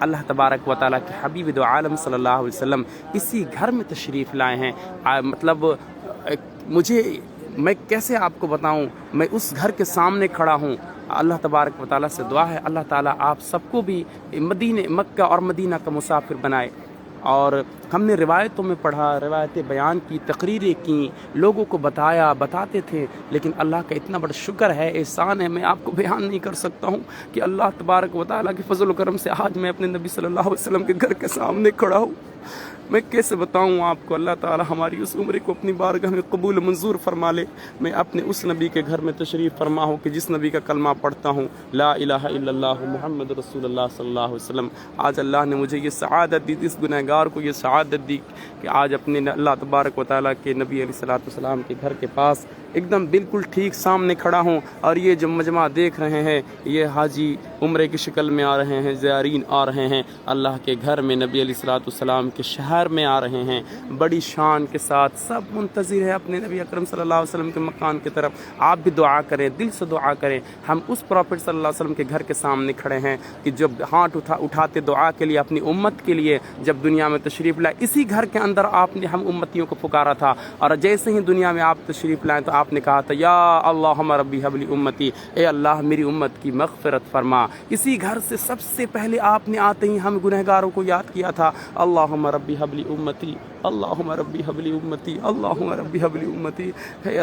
اللہ تبارک و تعالیٰ کے حبیب دو عالم صلی اللہ علیہ وسلم اسی گھر میں تشریف لائے ہیں۔ مطلب میں کیسے آپ کو بتاؤں، میں اس گھر کے سامنے کھڑا ہوں۔ اللہ تبارک و تعالیٰ سے دعا ہے اللہ تعالیٰ آپ سب کو بھی مکہ اور مدینہ کا مسافر بنائے۔ اور ہم نے روایتوں میں پڑھا، روایتیں بیان کی، تقریریں کی، لوگوں کو بتاتے تھے، لیکن اللہ کا اتنا بڑا شکر ہے، احسان ہے، میں آپ کو بیان نہیں کر سکتا ہوں کہ اللہ تبارک و تعالیٰ کے فضل و کرم سے آج میں اپنے نبی صلی اللہ علیہ وسلم کے گھر کے سامنے کھڑا ہوں۔ میں کیسے بتاؤں آپ کو، اللہ تعالیٰ ہماری اس عمر کو اپنی بارگاہ میں قبول منظور فرما لے۔ میں اپنے اس نبی کے گھر میں تشریف فرما ہوں کہ جس نبی کا کلمہ پڑھتا ہوں، لا الہ الا اللہ محمد رسول اللہ صلی اللہ علیہ وسلم۔ آج اللہ نے مجھے یہ سعادت دی، اس گنہگار کو یہ سعادت دی کہ آج اپنے اللہ تبارک و تعالیٰ کے نبی علیہ الصلوۃ والسلام کے گھر کے پاس ایک دم بالکل ٹھیک سامنے کھڑا ہوں۔ اور یہ جو مجمع دیکھ رہے ہیں، یہ حاجی عمرے کی شکل میں آ رہے ہیں، زائرین آ رہے ہیں، اللہ کے گھر میں نبی علیہ الصلوۃ والسلام کے شہر میں آ رہے ہیں، بڑی شان کے ساتھ سب منتظر ہے اپنے نبی اکرم صلی اللہ علیہ وسلم کے مکان کی طرف۔ آپ بھی دعا کریں، دل سے دعا کریں۔ ہم اس پروفٹ صلی اللہ علیہ وسلم کے گھر کے سامنے کھڑے ہیں کہ جب ہاتھ اٹھاتے دعا کے لیے اپنی امت کے لیے جب دنیا میں تشریف لائے، اسی گھر کے اندر آپ نے ہم امتیوں کو پکارا تھا، اور جیسے ہی دنیا میں آپ تشریف لائیں تو آپ نے کہا تھا یا اللہم ربی حب لی امتی، اے اللہ میری امت کی مغفرت فرما۔ اسی گھر سے سب سے پہلے آپ نے آتے ہی ہم گنہگاروں کو یاد کیا تھا، اللہم ربی حب لی امتی، اللہم ربی حب لی امتی، اللہم ربی حب لی امتی۔ اے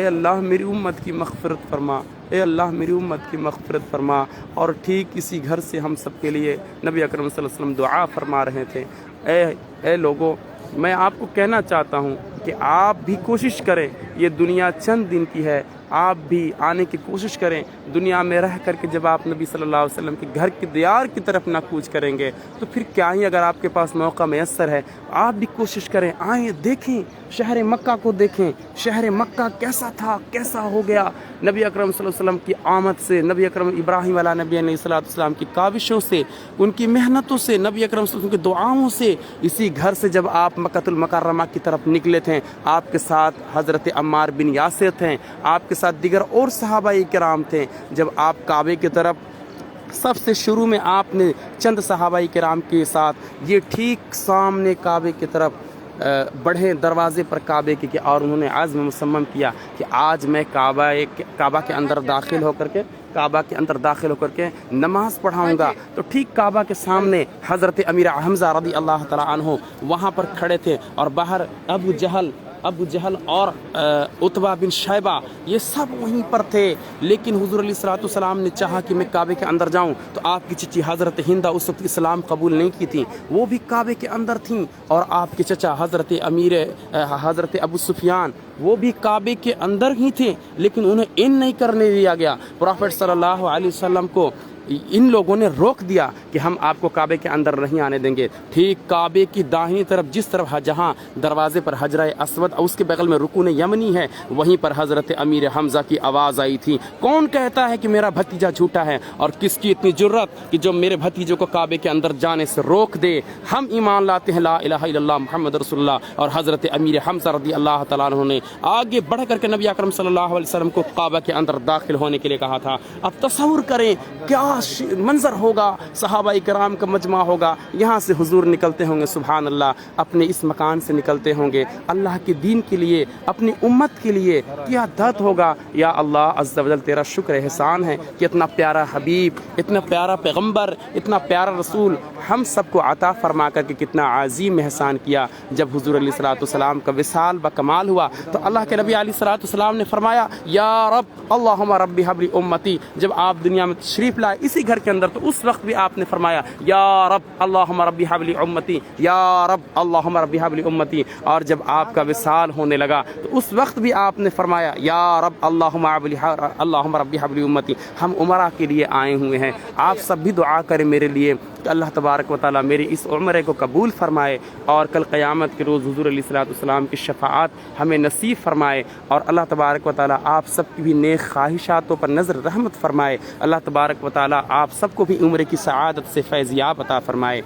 اللہ میری امت کی مغفرت فرما، اے اللہ میری امت کی مغفرت فرما۔ اور ٹھیک اسی گھر سے ہم سب کے لیے نبی اکرم صلی اللہ علیہ وسلم دعا فرما رہے تھے۔ اے لوگوں، میں آپ کو کہنا چاہتا ہوں کہ آپ بھی کوشش کریں، یہ دنیا چند دن کی ہے، آپ بھی آنے کی کوشش کریں۔ دنیا میں رہ کر کے جب آپ نبی صلی اللہ علیہ وسلم کے گھر کی دیار کی طرف نہ کوچ کریں گے تو پھر کیا ہی اگر آپ کے پاس موقع میسر ہے، آپ بھی کوشش کریں، آئیں، دیکھیں شہر مکہ کو، دیکھیں شہر مکہ کیسا تھا، کیسا ہو گیا نبی اکرم صلی اللہ علیہ وسلم کی آمد سے، نبی اکرم ابراہیم علیہ نبی علیہ السلام کی کاوشوں سے، ان کی محنتوں سے، نبی اکرم صلی اللہ علیہ وسلم کی دعاؤں سے۔ اسی گھر سے جب آپ مکہ المکرمہ کی طرف نکلے تھے، آپ کے ساتھ حضرت عمار بن یاسر تھے، آپ کے ساتھ دیگر اور صحابہ کرام تھے۔ جب آپ کعبے کی طرف سب سے شروع میں آپ نے چند صحابہ کرام کے ساتھ یہ ٹھیک سامنے کعبے کی طرف بڑھے، دروازے پر کعبے کے، اور انہوں نے عزم مصمم کیا کہ آج میں کعبہ کے اندر داخل ہو کر کے نماز پڑھاؤں گا۔ تو ٹھیک کعبہ کے سامنے حضرت امیر حمزہ رضی اللہ تعالیٰ عنہ وہاں پر کھڑے تھے، اور باہر ابو جہل اور عتبہ بن شیبہ یہ سب وہیں پر تھے۔ لیکن حضور علیہ الصلوۃ والسلام نے چاہا کہ میں کعبے کے اندر جاؤں، تو آپ کی چچی حضرت ہندہ اس وقت اسلام قبول نہیں کی تھی، وہ بھی کعبے کے اندر تھیں، اور آپ کے چچا حضرت ابو سفیان وہ بھی کعبے کے اندر ہی تھے، لیکن انہیں ان نہیں کرنے دیا گیا۔ پروفٹ صلی اللہ علیہ وسلم کو ان لوگوں نے روک دیا کہ ہم آپ کو کعبے کے اندر نہیں آنے دیں گے۔ ٹھیک کعبے کی داہنی طرف جس طرف جہاں دروازے پر حجرہ اسود اور اس کے بغل میں رکن یمنی ہے، وہیں پر حضرت امیر حمزہ کی آواز آئی تھی، کون کہتا ہے کہ میرا بھتیجا جھوٹا ہے، اور کس کی اتنی جرت کہ جو میرے بھتیجے کو کعبے کے اندر جانے سے روک دے؟ ہم ایمان لاتے ہیں لا الہ الا اللہ محمد رسول اللہ۔ اور حضرت امیر حمزہ رضی اللہ تعالیٰ عنہ نے آگے بڑھ کر کے نبی اکرم صلی اللہ علیہ وسلم کو کعبہ کے اندر داخل ہونے کے لیے کہا تھا۔ اب تصور کریں کیا منظر ہوگا، صحابہ کرام کا مجمع ہوگا، یہاں سے حضور نکلتے ہوں گے، سبحان اللہ، اپنے اس مکان سے نکلتے ہوں گے اللہ کے دین کے لیے، اپنی امت کے لیے۔ کیا درد ہوگا۔ یا اللہ عز و جل تیرا شکر احسان ہے کہ اتنا پیارا حبیب، اتنا پیارا پیغمبر، اتنا پیارا رسول ہم سب کو عطا فرما کر کے کتنا عظیم احسان کیا۔ جب حضور علیہ الصلوۃ والسلام کا وصال بکمال ہوا تو اللہ کے نبی علیہ الصلوۃ والسلام نے فرمایا یا رب اللہم ربی حب لی امتی۔ جب آپ دنیا میں تشریف لائے اسی گھر کے اندر تو اس وقت بھی آپ نے فرمایا یا رب اللہم ربی حب لی امتی، یا رب اللہم ربی حب لی امتی۔ اور جب آپ کا وصال ہونے لگا تو اس وقت بھی آپ نے فرمایا یا رب اللہم ربی حب لی امتی۔ ہم عمرہ کے لیے آئے ہوئے ہیں، آپ سب بھی دعا کریں میرے لیے کہ اللہ تبارک و تعالیٰ میری اس عمرے کو قبول فرمائے، اور کل قیامت کے روز حضور علیہ الصلوۃ والسلام کی شفاعت ہمیں نصیب فرمائے، اور اللہ تبارک و تعالیٰ آپ سب کی بھی نیک خواہشاتوں پر نظر رحمت فرمائے۔ اللہ تبارک و تعالیٰ آپ سب کو بھی عمرے کی سعادت سے فیض یاب عطا فرمائے۔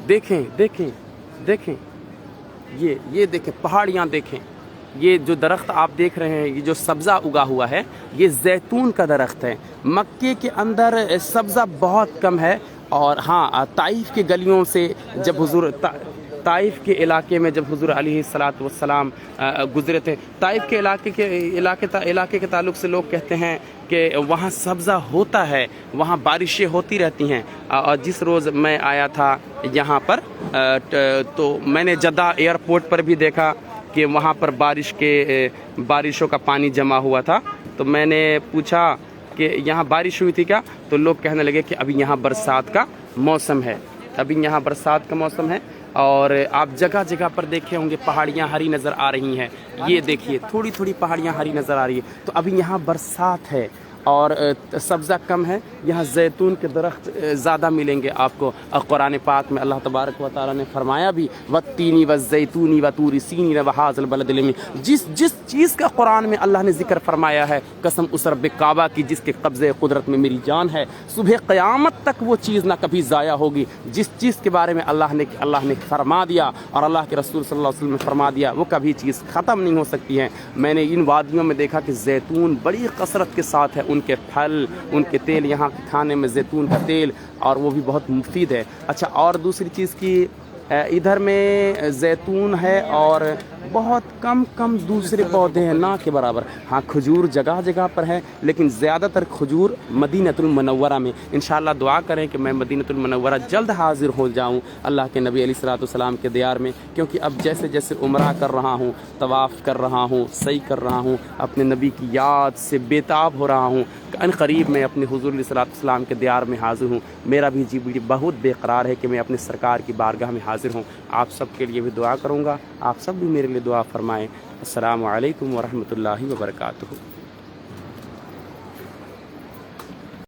دیکھیں یہ دیکھیں، پہاڑیاں دیکھیں، یہ جو درخت آپ دیکھ رہے ہیں، یہ جو سبزہ اگا ہوا ہے، یہ زیتون کا درخت ہے۔ مکے کے اندر سبزہ بہت کم ہے، اور ہاں طائف کے گلیوں سے جب حضور طائف کے علاقے میں جب حضور علیہ الصلاۃ والسلام گزرے تھے، طائف کے علاقے کے تعلق سے لوگ کہتے ہیں کہ وہاں سبزہ ہوتا ہے، وہاں بارشیں ہوتی رہتی ہیں۔ اور جس روز میں آیا تھا یہاں پر تو میں نے جدہ ایئرپورٹ پر بھی دیکھا کہ وہاں پر بارشوں کا پانی جمع ہوا تھا۔ تو میں نے پوچھا کہ یہاں بارش ہوئی تھی کیا؟ تو لوگ کہنے لگے کہ ابھی یہاں برسات کا موسم ہے، ابھی یہاں برسات کا موسم ہے۔ اور آپ جگہ جگہ پر دیکھے ہوں گے پہاڑیاں ہری نظر آ رہی ہیں، یہ دیکھیے تھوڑی تھوڑی پہاڑیاں ہری نظر آ رہی ہے، تو ابھی یہاں برسات ہے اور سبزہ کم ہے۔ یہاں زیتون کے درخت زیادہ ملیں گے آپ کو۔ قرآن پاک میں اللہ تبارک و تعالیٰ نے فرمایا بھی وَالتِّینِ وَالزَّیتُونِ وَطُورِ سِینِینَ وَھَٰذَا الْبَلَدِ الْأَمِینِ، جس چیز کا قرآن میں اللہ نے ذکر فرمایا ہے، قسم اس رب کعبہ کی جس کے قبضے قدرت میں میری جان ہے، صبح قیامت تک وہ چیز نہ کبھی ضائع ہوگی۔ جس چیز کے بارے میں اللہ نے فرما دیا اور اللہ کے رسول صلی اللہ علیہ وسلم نے فرما دیا، وہ کبھی چیز ختم نہیں ہو سکتی ہے۔ میں نے ان وادیوں میں دیکھا کہ زیتون بڑی کثرت کے ساتھ ہے، ان کے پھل، ان کے تیل، یہاں کے کھانے میں زیتون کا تیل، اور وہ بھی بہت مفید ہے۔ اچھا، اور دوسری چیز کی ادھر میں زیتون ہے اور بہت کم دوسرے پودے ہیں، نہ کے برابر۔ ہاں کھجور جگہ جگہ پر ہے، لیکن زیادہ تر کھجور مدینۃ المنورہ میں۔ انشاءاللہ دعا کریں کہ میں مدینۃ المنورہ جلد حاضر ہو جاؤں اللہ کے نبی علیہ الصلوۃ والسلام کے دیار میں، کیونکہ اب جیسے جیسے عمرہ کر رہا ہوں، طواف کر رہا ہوں، سعی کر رہا ہوں، اپنے نبی کی یاد سے بےتاب ہو رہا ہوں کہ ان قریب میں اپنے حضور علیہ الصلوۃ والسلام کے دیار میں حاضر ہوں۔ میرا بھی جی بہت بے قرار ہے کہ میں اپنے سرکار کی بارگاہ میں حاضر ہوں۔ آپ سب کے لیے بھی دعا کروں گا، آپ سب بھی میرے لیے دعا فرمائیں۔ السلام علیکم ورحمۃ اللہ وبرکاتہ۔